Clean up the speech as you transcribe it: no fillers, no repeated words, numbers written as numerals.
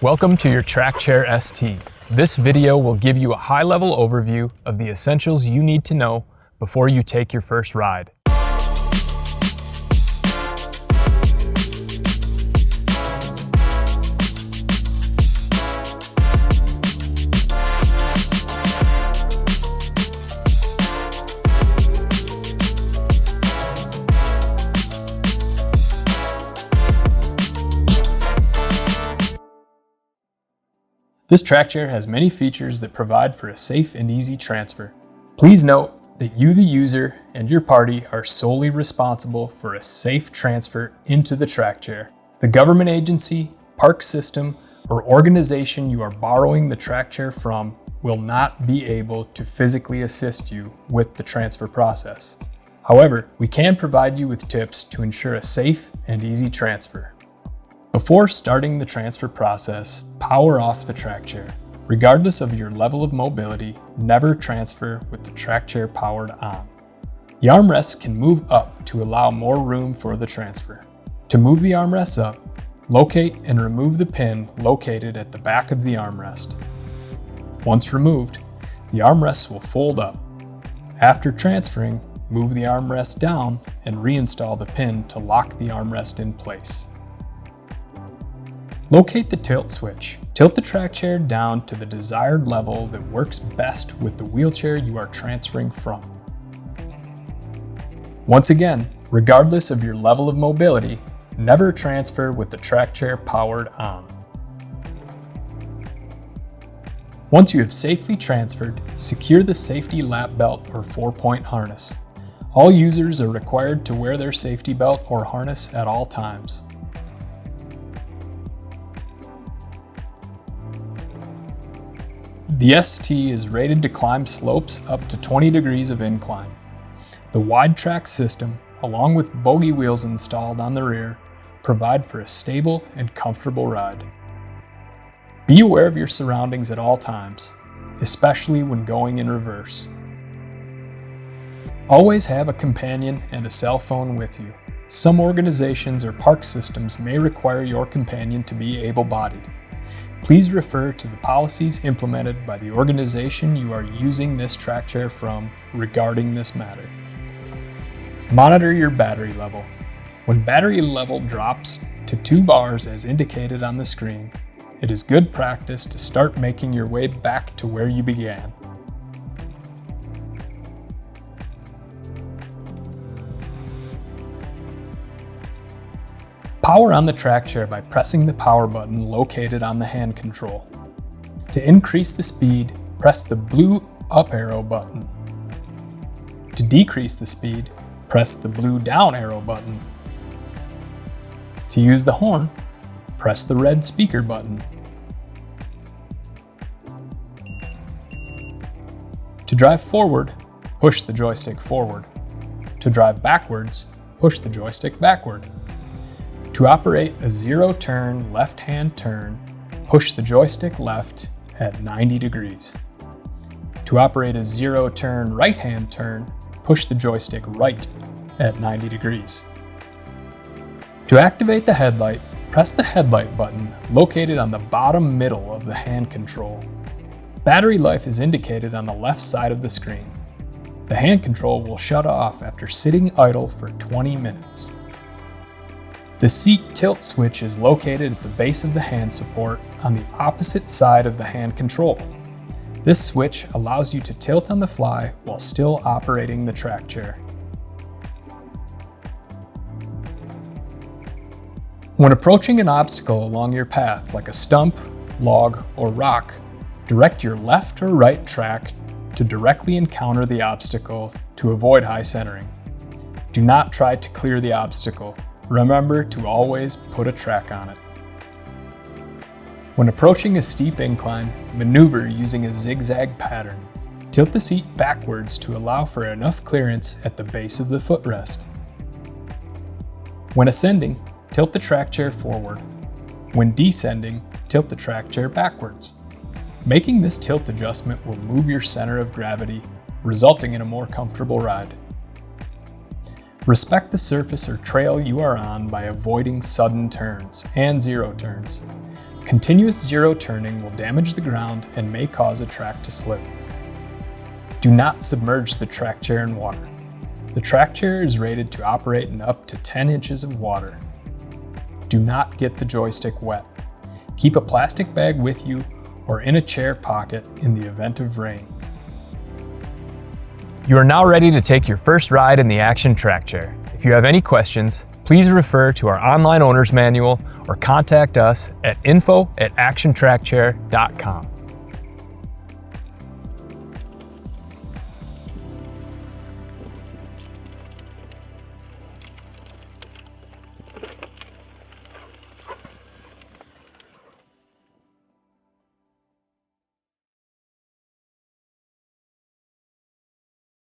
Welcome to your Trackchair ST. This video will give you a high-level overview of the essentials you need to know before you take your first ride. This Trackchair has many features that provide for a safe and easy transfer. Please note that you, the user, and your party are solely responsible for a safe transfer into the Trackchair. The government agency, park system, or organization you are borrowing the Trackchair from will not be able to physically assist you with the transfer process. However, we can provide you with tips to ensure a safe and easy transfer. Before starting the transfer process, power off the Trackchair. Regardless of your level of mobility, never transfer with the Trackchair powered on. The armrests can move up to allow more room for the transfer. To move the armrests up, locate and remove the pin located at the back of the armrest. Once removed, the armrests will fold up. After transferring, move the armrest down and reinstall the pin to lock the armrest in place. Locate the tilt switch. Tilt the Trackchair down to the desired level that works best with the wheelchair you are transferring from. Once again, regardless of your level of mobility, never transfer with the Trackchair powered on. Once you have safely transferred, secure the safety lap belt or 4-point harness. All users are required to wear their safety belt or harness at all times. The ST is rated to climb slopes up to 20 degrees of incline. The wide track system, along with bogie wheels installed on the rear, provide for a stable and comfortable ride. Be aware of your surroundings at all times, especially when going in reverse. Always have a companion and a cell phone with you. Some organizations or park systems may require your companion to be able-bodied. Please refer to the policies implemented by the organization you are using this Trackchair from regarding this matter. Monitor your battery level. When battery level drops to 2 bars as indicated on the screen, it is good practice to start making your way back to where you began. Power on the Trackchair by pressing the power button located on the hand control. To increase the speed, press the blue up arrow button. To decrease the speed, press the blue down arrow button. To use the horn, press the red speaker button. To drive forward, push the joystick forward. To drive backwards, push the joystick backward. To operate a zero-turn left-hand turn, push the joystick left at 90 degrees. To operate a zero-turn right-hand turn, push the joystick right at 90 degrees. To activate the headlight, press the headlight button located on the bottom middle of the hand control. Battery life is indicated on the left side of the screen. The hand control will shut off after sitting idle for 20 minutes. The seat tilt switch is located at the base of the hand support on the opposite side of the hand control. This switch allows you to tilt on the fly while still operating the Trackchair. When approaching an obstacle along your path, like a stump, log, or rock, direct your left or right track to directly encounter the obstacle to avoid high centering. Do not try to clear the obstacle. Remember to always put a track on it. When approaching a steep incline, maneuver using a zigzag pattern. Tilt the seat backwards to allow for enough clearance at the base of the footrest. When ascending, tilt the Trackchair forward. When descending, tilt the Trackchair backwards. Making this tilt adjustment will move your center of gravity, resulting in a more comfortable ride. Respect the surface or trail you are on by avoiding sudden turns and zero turns. Continuous zero turning will damage the ground and may cause a track to slip. Do not submerge the Trackchair in water. The Trackchair is rated to operate in up to 10 inches of water. Do not get the joystick wet. Keep a plastic bag with you or in a chair pocket in the event of rain. You are now ready to take your first ride in the Action Trackchair. If you have any questions, please refer to our online owner's manual or contact us at info@actiontrackchair.com.